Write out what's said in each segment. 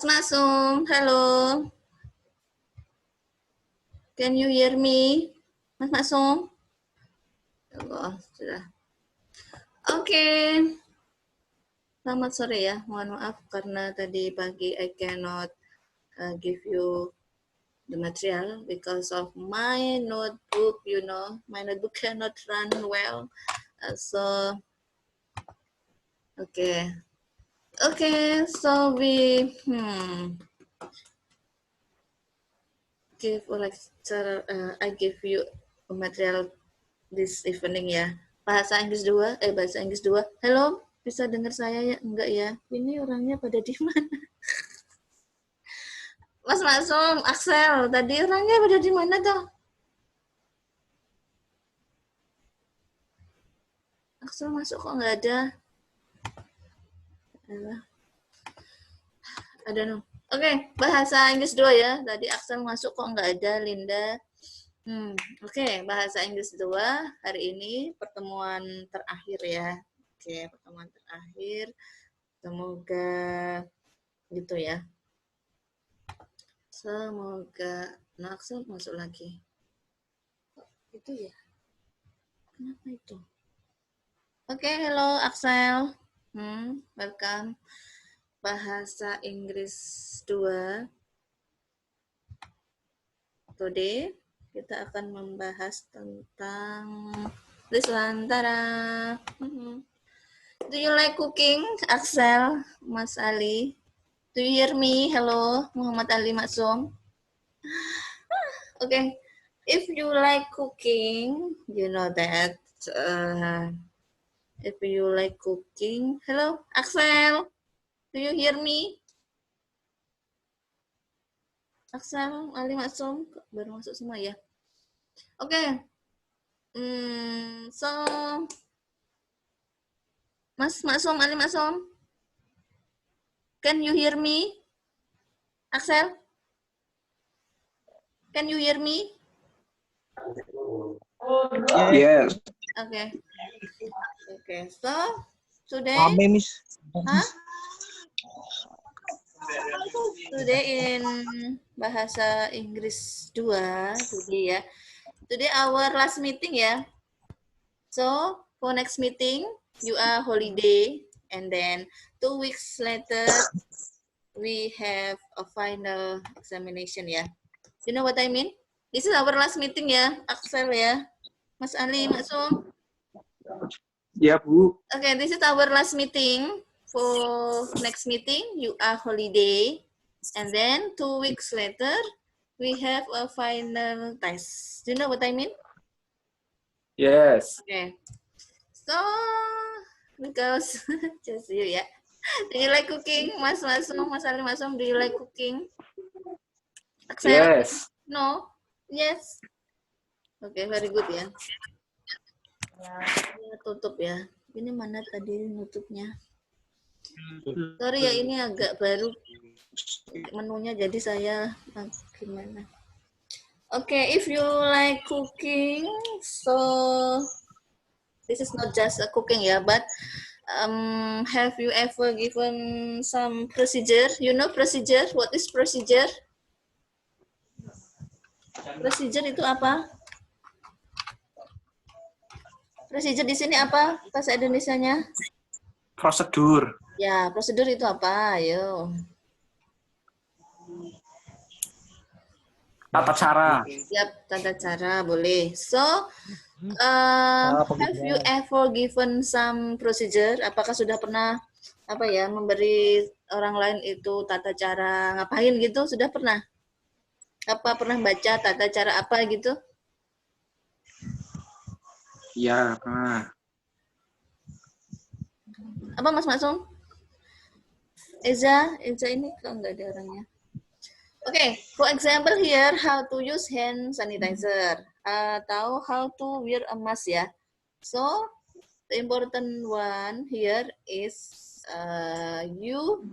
Masum, halo. Can you hear me? Mas Masum? Allah, sudah. Oke. Selamat sore ya. Mohon maaf karena tadi pagi I cannot give you the material because of my notebook, my notebook cannot run well. Okay. Okay, so we give a lecture, I give you a material this evening ya. Bahasa Inggris 2, bahasa Inggris 2. Halo, bisa dengar saya ya? Enggak ya? Ini orangnya pada di mana? Mas Masum, Axel, tadi orangnya pada di mana tuh? Axel masuk kok nggak ada? Ada no. Oke, bahasa Inggris 2 ya. Tadi Axel masuk kok nggak ada, Linda. Oke, bahasa Inggris 2 hari ini pertemuan terakhir ya. Oke, pertemuan terakhir. Semoga gitu ya. Semoga Axel masuk lagi. Itu ya. Kenapa itu? Oke, hello Axel. Welcome. Bahasa Inggris 2. Today kita akan membahas tentang this one. Do you like cooking, Axel, Mas Ali? Do you hear me? Hello, Muhammad Ali Maksum. Okay, if you like cooking, you know that. If you like cooking, hello, Axel. Do you hear me? Axel, Ali Maksum, baru masuk semua ya. Oke. So, Mas Maksum, Ali Maksum, can you hear me? Axel, can you hear me? Yes. Okay. Okay. So today, today in bahasa Inggris 2 today ya. Today our last meeting ya. So for next meeting you are holiday and then 2 weeks later we have a final examination ya. You know what I mean? This is our last meeting ya, Axel ya. Mas Ali, Maksum. Ya, Bu. Okay, this is our last meeting. For next meeting, you are holiday. And then 2 weeks later, we have a final test. Do you know what I mean? Yes. Okay. So, because, just you ya. Do you like cooking, Mas Masum, Mas Ali Masum? Do you like cooking? Axel? Yes. No? Yes. Okay, very good ya. Ya, tutup ya. Ini mana tadi nutupnya? Sorry ya, ini agak baru menunya, jadi saya gimana? Okay, if you like cooking, so this is not just a cooking ya, but have you ever given some procedure? You know procedure? What is procedure? Procedure itu apa? Procedure di sini apa bahasa Indonesianya? Prosedur. Ya, prosedur itu apa? Ayo. Tata cara. Siap, tata cara boleh. So, have you ever given some procedure? Apakah sudah pernah memberi orang lain itu tata cara ngapain gitu? Sudah pernah? Apa pernah baca tata cara apa gitu? Ya, pernah. Apa Mas Maksum? Eza ini kok nggak ada orangnya. Okay, for example here, how to use hand sanitizer atau how to wear a mask ya. So, the important one here is you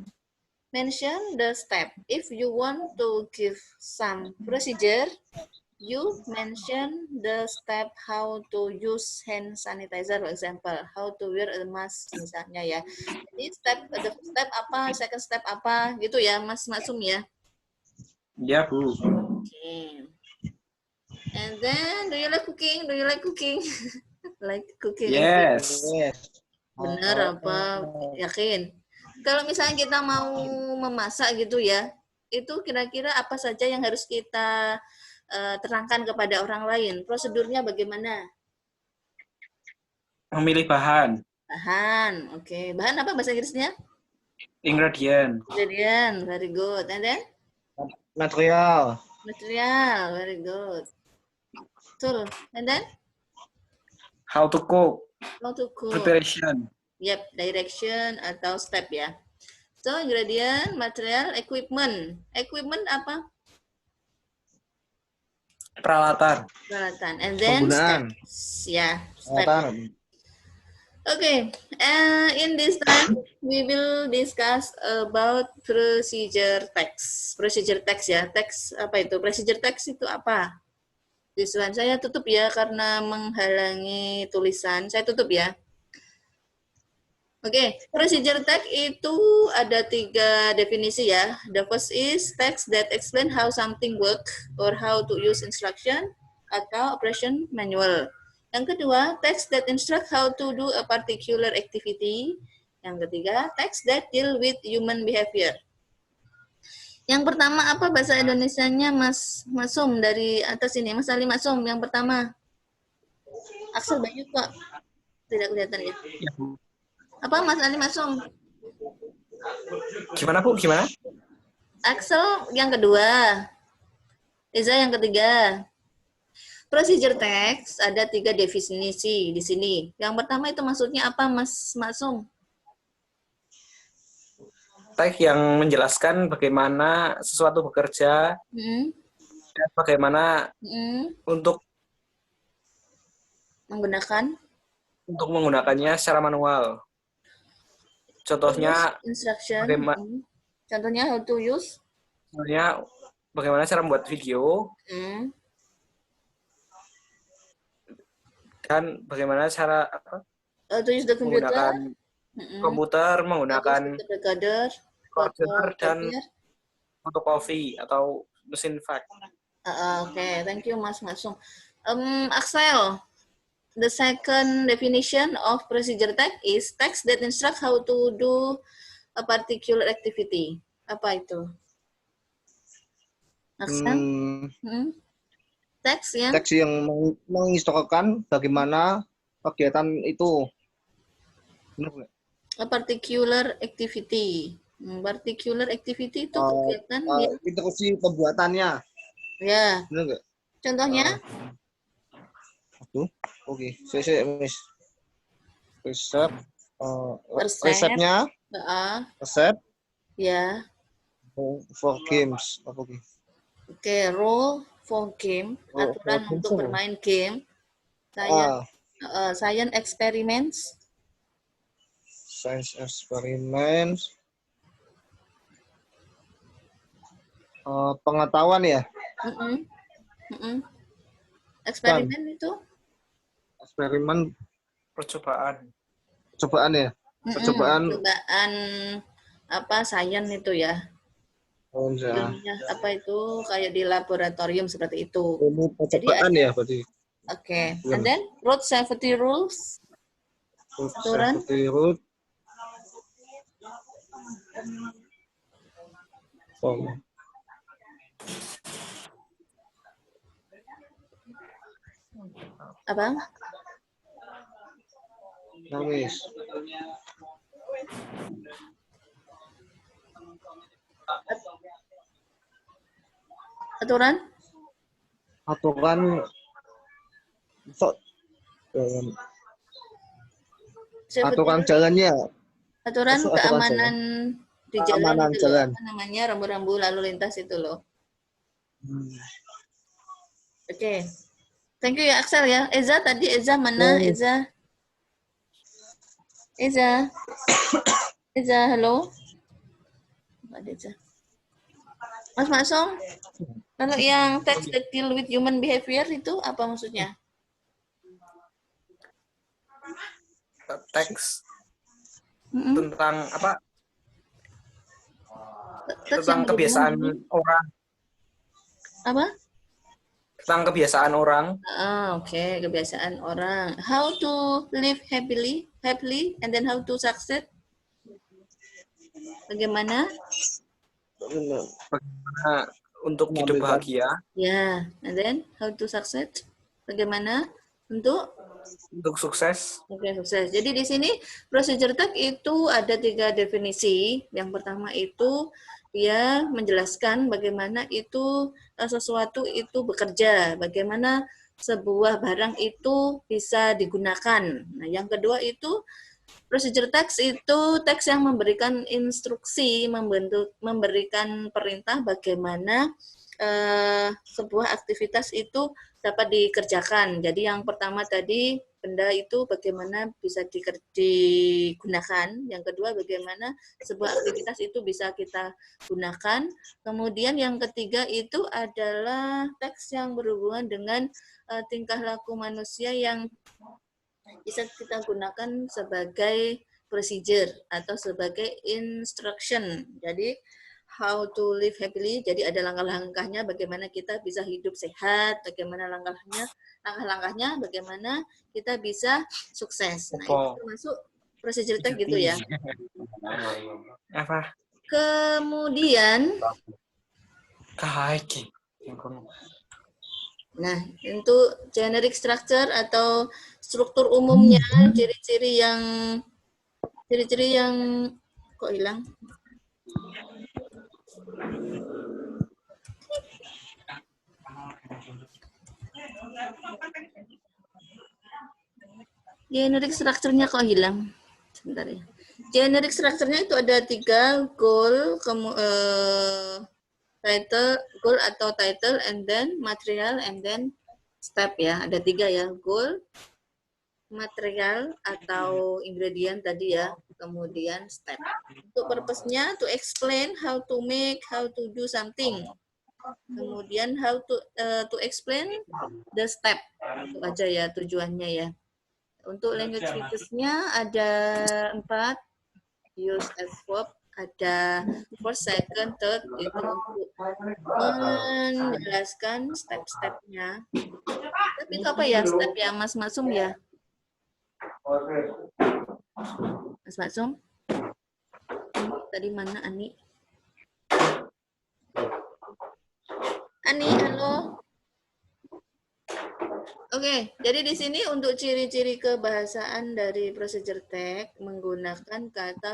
mention the step. If you want to give some procedure, you mention the step how to use hand sanitizer, for example, how to wear a mask misalnya ya. Jadi the first step apa, second step apa, gitu ya, Mas Maksum ya. Ya, Bu. Okay. And then, do you like cooking? Do you like cooking? Like cooking? Yes. Bener apa? Yakin? Kalau misalnya kita mau memasak gitu ya, itu kira-kira apa saja yang harus kita terangkan kepada orang lain? Prosedurnya bagaimana? Memilih bahan. Bahan, oke. Bahan apa bahasa Inggrisnya? Ingredient. Ingredient, very good. And then? Material. Material, very good. Tool, and then? How to cook. How to cook. Preparation. Yep, direction atau step ya. So, ingredient, material, equipment. Equipment apa? Peralatan. Peralatan. And then Penggunaan. steps. Ya, step. Peralatan. Okay, in this time we will discuss about procedure text. Procedure text ya, text apa itu? Procedure text itu apa? This one saya tutup ya karena menghalangi tulisan. Saya tutup ya. Oke, procedure text itu ada 3 definisi ya. The first is text that explain how something work or how to use instruction atau operation manual. Yang kedua, text that instruct how to do a particular activity. Yang ketiga, text that deal with human behavior. Yang pertama apa bahasa Indonesianya Mas Masum dari atas ini, Mas Ali Masum yang pertama. Aksel Bayu kok tidak kelihatan ya. Ya, Bu. Apa Mas Ali Masum? Gimana, Bu? Gimana? Axel yang kedua. Eza yang ketiga. Procedure text ada 3 definisi di sini. Yang pertama itu maksudnya apa Mas Masum? Teks yang menjelaskan bagaimana sesuatu bekerja dan bagaimana untuk menggunakannya secara manual. Contohnya instruction. Contohnya how to use. Contohnya bagaimana cara membuat video. Dan bagaimana cara to use the computer. Menggunakan komputer, menggunakan recorder dan fotokopi atau mesin fax. Oke, thank you Mas Masum. Axel, the second definition of procedure text is text that instruct how to do a particular activity. Apa itu? Axel? Teks yang menginstruksikan bagaimana kegiatan itu. A particular activity. Particular activity itu kegiatan instruksi pembuatannya. Ya. Benar nggak? Contohnya? Oke. Saya Miss. Resepnya. Resep. Ya. For games. Oke, rule for game, aturan untuk bermain game. Science experiments. Science experiments. Pengetahuan ya? Eksperimen itu? Eksperimen. Percobaan. Percobaan ya? Percobaan apa, science itu ya? Apa itu kayak di laboratorium seperti itu. Percobaan ya berarti. Oke. And then road safety rules. Aturan. Safety rules. Apa? Nangis. Aturan? Aturan aturan jalannya. Aturan keamanan di jalan itu jalan. Apa namanya, rambu-rambu lalu lintas itu loh. Oke. Thank you ya Axel ya. Eza tadi, Eza mana? Eza. Eza, halo. Ada Eza. Mas Masong? Kalau yang text that deal with human behavior itu apa maksudnya? Teks Mm-mm. tentang apa? Teks Tentang yang berhubungan kebiasaan dengan orang. apa? Tentang kebiasaan orang. Oke, kebiasaan orang. How to live happily, and then how to succeed. Bagaimana? Bagaimana untuk hidup bahagia. Ya, and then how to succeed. Bagaimana untuk sukses. Oke, sukses. Jadi di sini procedure tag itu ada 3 definisi. Yang pertama itu dia menjelaskan bagaimana itu sesuatu itu bekerja, bagaimana sebuah barang itu bisa digunakan. Nah, yang kedua itu procedure text itu teks yang memberikan instruksi, memberikan perintah bagaimana sebuah aktivitas itu dapat dikerjakan. Jadi yang pertama tadi benda itu bagaimana bisa digunakan. Yang kedua bagaimana sebuah aktivitas itu bisa kita gunakan. Kemudian yang ketiga itu adalah teks yang berhubungan dengan tingkah laku manusia yang bisa kita gunakan sebagai procedure atau sebagai instruction. Jadi how to live happily. Jadi ada langkah-langkahnya bagaimana kita bisa hidup sehat, bagaimana langkah-langkahnya bagaimana kita bisa sukses. Nah, itu termasuk procedure tag gitu ya. Apa? Kemudian nah, untuk generic structure atau struktur umumnya, ciri-ciri yang kok hilang? Generic structure-nya kok hilang? Sebentar ya. Generic structure-nya itu ada 3, goal, title, goal atau title, and then material, and then step ya. Ada 3 ya, goal, material atau ingredient tadi ya, kemudian step. Untuk purpose-nya to explain how to make, how to do something. Kemudian how to explain the step. Itu aja ya tujuannya ya. Untuk language features-nya ada 4, use as verb, ada first, second, third, itu untuk menjelaskan step-stepnya. Tapi itu apa ya step ya Mas Maksum ya? Mas Maksum? Tadi mana Ani? Ani, halo. Oke, jadi di sini untuk ciri-ciri kebahasaan dari procedure tag menggunakan kata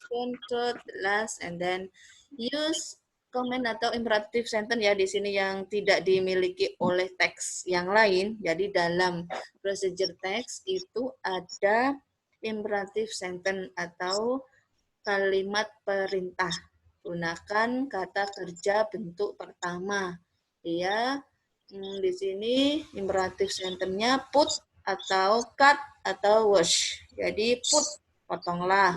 control, last, and then use comment atau imperative sentence ya di sini yang tidak dimiliki oleh teks yang lain. Jadi dalam procedure text itu ada imperative sentence atau kalimat perintah. Gunakan kata kerja bentuk pertama. Dia di sini imperative sentence-nya put atau cut atau wash. Jadi put, potonglah.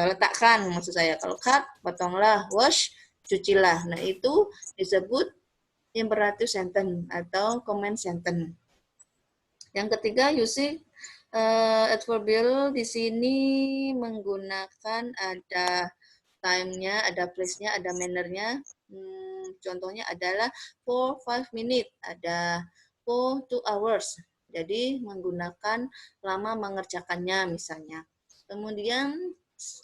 Letakkan maksud saya. Kalau cut, potonglah. Wash, cucilah. Nah, itu disebut imperative sentence atau command sentence. Yang ketiga, using adverbial di sini menggunakan ada time-nya, ada place-nya, ada manner-nya. Contohnya adalah for 5 minutes, ada for 2 hours. Jadi menggunakan lama mengerjakannya misalnya. Kemudian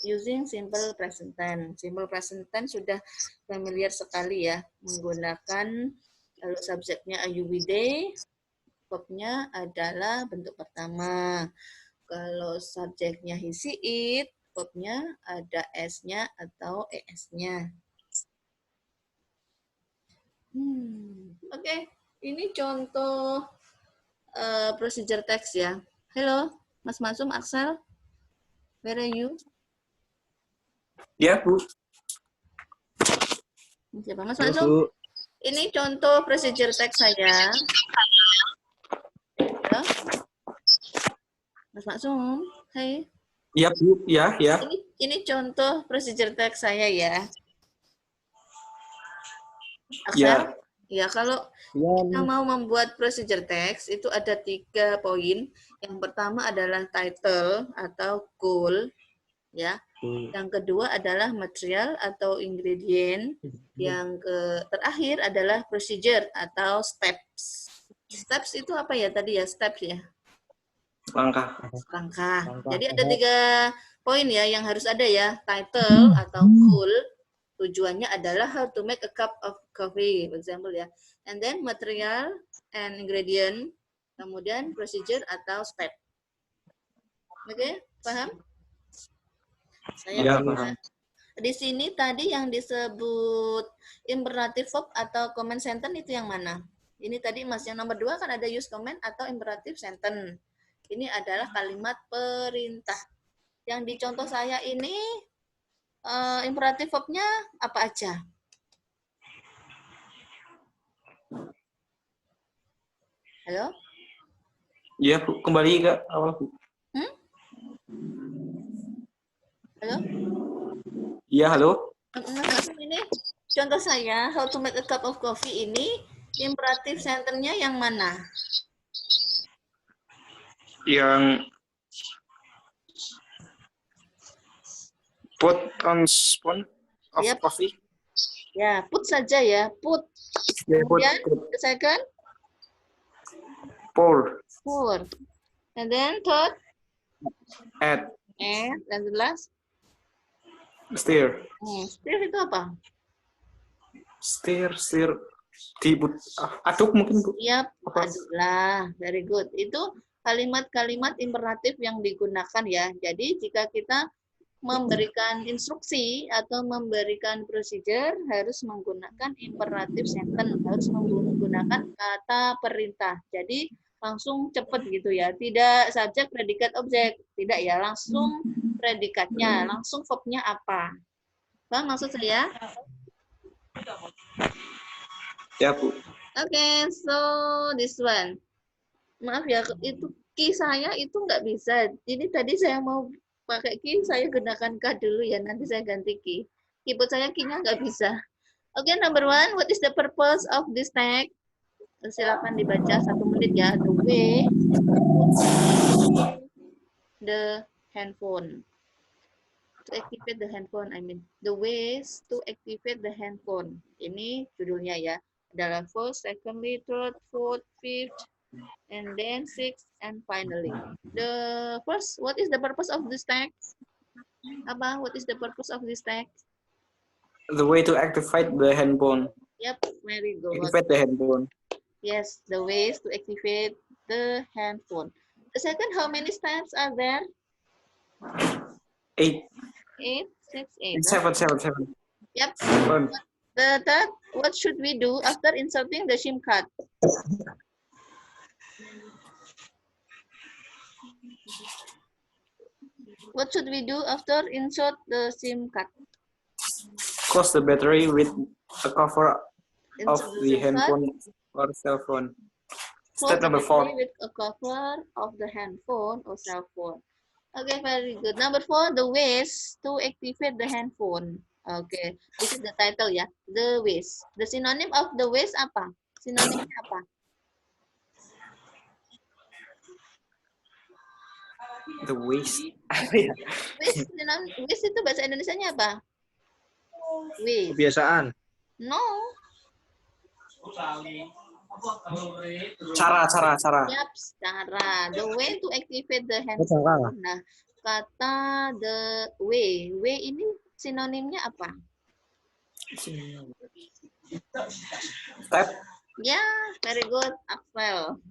using simple present tense. Simple present tense sudah familiar sekali ya, menggunakan kalau subjeknya you be they, verbnya adalah bentuk pertama. Kalau subjeknya he she it, verbnya ada s-nya atau es-nya. Oke, ini contoh procedure text ya. Halo, Mas Masum, Axel, where are you? Ya, Bu. Siapa Mas Masum? Ini contoh procedure text saya. Ya. Mas Masum, hai. Iya, Bu. Ya. Ini contoh procedure text saya ya. Axel? Ya, kalau Ya, kita mau membuat procedure text itu ada 3 poin. Yang pertama adalah title atau goal, ya. Yang kedua adalah material atau ingredient. Yang terakhir adalah procedure atau steps. Steps itu apa ya tadi ya? Steps ya? Langkah. Langkah. Jadi ada 3 poin ya yang harus ada ya. Title atau goal. Tujuannya adalah how to make a cup of coffee, for example ya. And then material and ingredient. Kemudian procedure atau step. Oke, paham? Ya, paham. Di sini tadi yang disebut imperative verb atau command sentence itu yang mana? Ini tadi Mas, yang nomor 2 kan ada use command atau imperative sentence. Ini adalah kalimat perintah. Yang di contoh saya ini imperative verb-nya apa aja? Halo? Ya, Bu. Kembali ke awal, Bu. Halo? Iya, halo. Mas, ini contoh saya, how to make a cup of coffee ini, imperative sentence-nya yang mana? Yang put on spoon of Yep. coffee. Ya, put saja ya, put. Ya, put. Kemudian, the second, Pour. pour. And then third, Add. and then the last, Stir. stir itu apa? Stir. Aduk mungkin, Bu. Yap, Apa? aduklah, very good. Itu kalimat-kalimat imperatif yang digunakan ya. Jadi jika kita memberikan instruksi atau memberikan procedure harus menggunakan imperative sentence, harus menggunakan kata perintah. Jadi langsung cepat gitu ya, tidak subjek, predikat, objek, tidak ya, langsung predikatnya, langsung verb-nya apa. Paham maksud saya? Ya, Bu. Oke, so this one. Maaf ya, itu key saya itu nggak bisa. Jadi tadi saya mau pakai key, saya gunakan K dulu ya, nanti saya ganti key. Keyboard saya key-nya nggak bisa. Oke, number 1, what is the purpose of this text? Silakan dibaca 1 menit ya. The way the handphone. To activate the handphone, I mean. The ways to activate the handphone. Ini judulnya ya. Adalah first, secondly, third, fourth, fifth, and then sixth, and finally. The first, what is the purpose of this text? Apa? What is the purpose of this text? The way to activate the handphone. Yep, very good. Activate the handphone. Yes, the ways to activate the handphone. The second, how many steps are there? 8. 8, 6, 8. 7. Yep. 7. The third, what should we do after inserting the SIM card? What should we do after insert the SIM card? Close the battery with a cover of Insert the SIM card. handphone or cell phone. Close Step the number 4. battery with a cover of the handphone or cell phone. Okay, very good. Number 4, the ways to activate the handphone. Okay, this is the title ya. The ways. The synonym of the ways apa? Sinonimnya apa? The ways. Ways itu bahasa Indonesianya apa? Ways. kebiasaan. No. Cara. Yap, cara. The way to activate the handphone. Nah, kata the way. Way ini sinonimnya apa? Step. Ya, very good, Axel.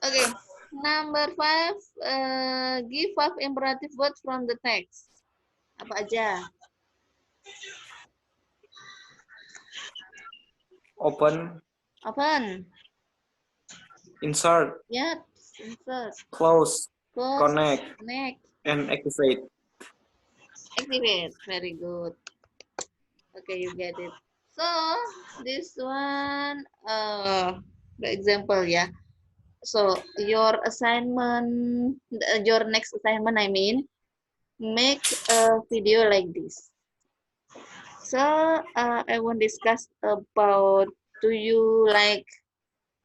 Okay, number 5. Give 5 imperative words from the text. Apa aja? Open. Open. Insert. Yep, insert. Close. Close. Connect. Connect. And activate. Activate. Very good. Okay, you get it. So this one, the example ya. So your assignment, your next assignment, I mean, make a video like this. So now I want to discuss about, do you like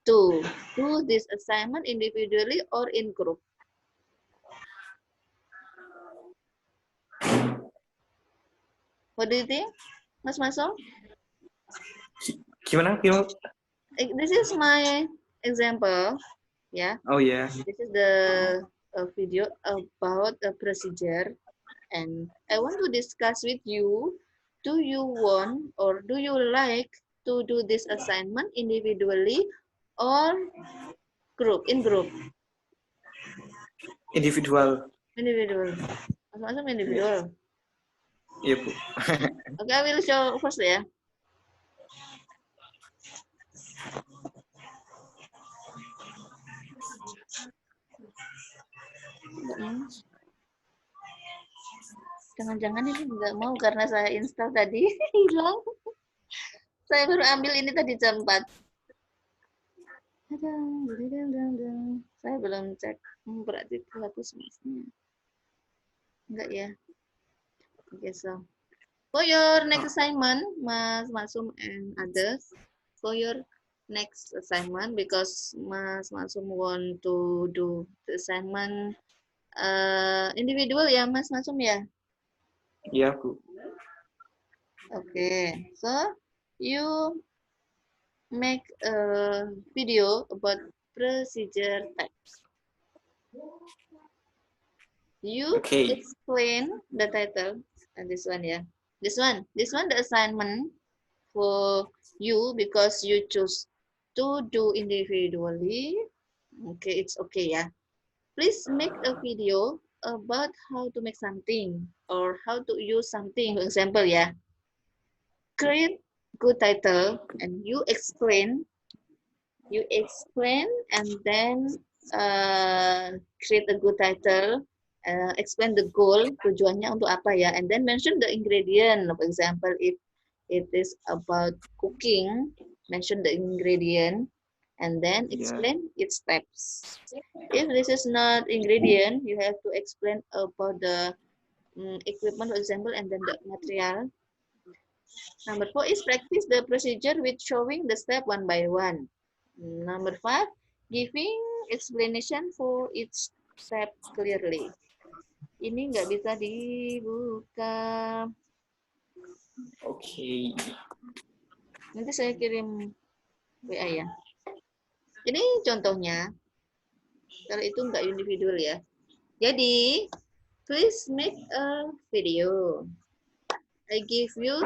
to do this assignment individually or in group? What do you think, Mas Maso? Gimana? This is my example, yeah. Oh yeah. This is the video about the procedure, and I want to discuss with you, do you want or do you like to do this assignment individually or in group? Individual. Individual. Masuk individual. Iya, Bu. Okay, I will show first ya. Jangan-jangan ini nggak mau karena saya install tadi hilang. Saya baru ambil ini tadi jam 4. Saya belum cek. Berarti hapus masnya. Enggak ya. Okay, so for your next assignment, Mas Masum and others, for your next assignment, because Mas Masum want to do the assignment individual ya, Mas Masum ya? Iya, Bu. Okay, so you make a video about procedure types. You explain the title, and this one, yeah. This one, the assignment for you because you choose to do individually. Okay, it's okay, yeah. Please make a video about how to make something or how to use something. For example, yeah. Create good title and you explain and then create a good title, explain the goal, tujuannya untuk apa ya, and then mention the ingredient. For example, if it is about cooking, mention the ingredient and then explain its steps. If this is not ingredient, you have to explain about the equipment, for example, and then the material. Number 4 is practice the procedure with showing the step one by one. Number 5, giving explanation for each step clearly. Ini nggak bisa dibuka. Oke. Nanti saya kirim WA ya. Ini contohnya. Kalau itu nggak individual ya. Jadi, please make a video. I give you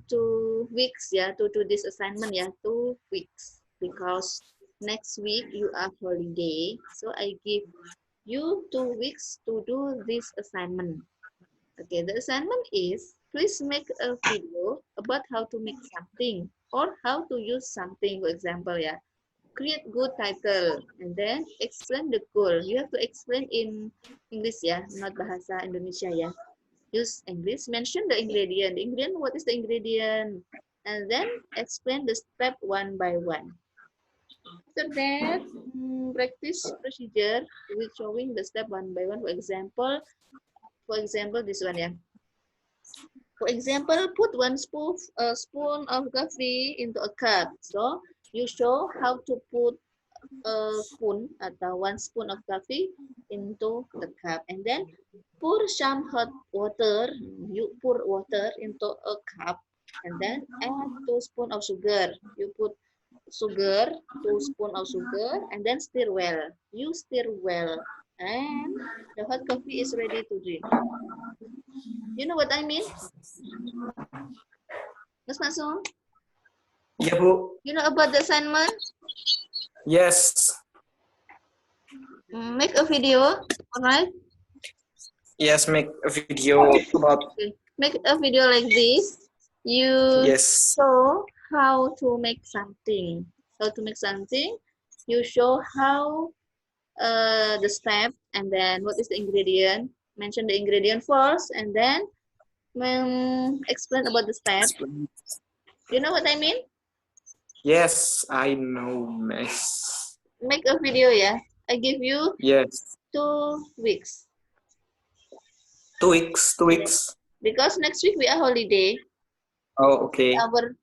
2 weeks ya to do this assignment ya, 2 weeks, because next week you are holiday, so I give you 2 weeks to do this assignment. Okay, the assignment is, please make a video about how to make something or how to use something. For example, yeah, create good title and then explain the goal. You have to explain in English ya, not bahasa Indonesia ya. Use English. Mention the ingredient. The ingredient, what is the ingredient? And then explain the step one by one. After that, practice procedure with showing the step one by one. For example, this one ya. For example, put 1 spoon of coffee into a cup. So you show how to put a spoon atau 1 spoon of coffee into the cup, and then pour some hot water. You pour water into a cup, and then add 2 spoons of sugar. You put sugar, 2 spoons of sugar, and then stir well. You stir well, and the hot coffee is ready to drink. You know what I mean? Mas Masum? Iya, Bu. You know about the assignment? Yes. Make a video, alright? Yes, make a video about. Okay. Make a video like this. You show how to make something. You show how the step, and then what is the ingredient. Mention the ingredient first, and then explain about the step. You know what I mean? Yes, I know, Miss. Make a video, yeah. I give you 2 weeks. 2 weeks. 2 weeks. Because next week we are holiday. Oh, okay.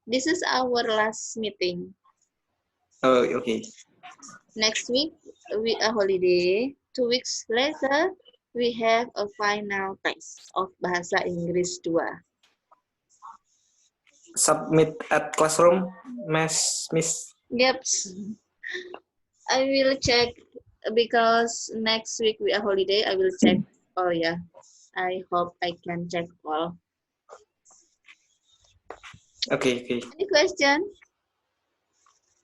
This is our last meeting. Oh, okay. Next week we are holiday. 2 weeks later we have a final test of Bahasa Inggris 2. Submit at classroom, Miss. Yep. I will check because next week we are holiday. I will check. Oh yeah. I hope I can check all. Okay. Any question?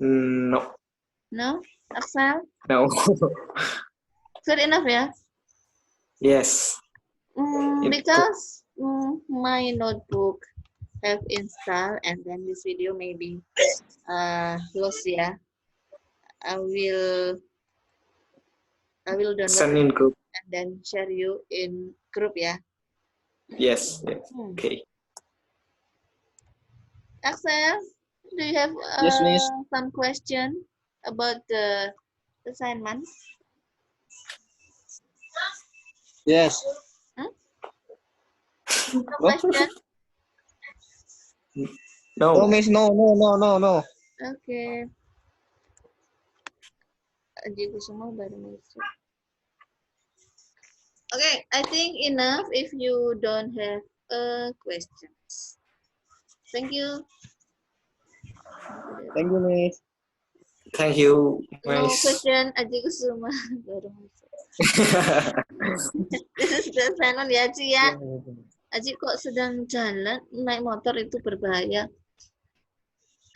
No. No? Axel? No. Good enough ya? Yes. Because my notebook have installed and then this video maybe lost ya. I will download Send in group. and then share you in group ya. Yes. Okay. Axel, do you have Yes, Miss. some question about the assignment? Yes. No No? question? No, No. Miss. No. Okay. Ajiku semua baru masuk. Okay, I think enough if you don't have questions. Thank you. Thank you, Miss. Thank you, No Miss. question, Ajiku semua baru masuk. This is the assignment ya, Aji ya. Aji kok sedang jalan, naik motor itu berbahaya.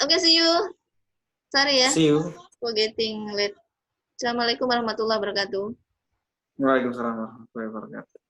Okay, see you. Sorry ya, See you. for getting late. Assalamualaikum warahmatullahi wabarakatuh. Waalaikumsalam warahmatullahi wabarakatuh.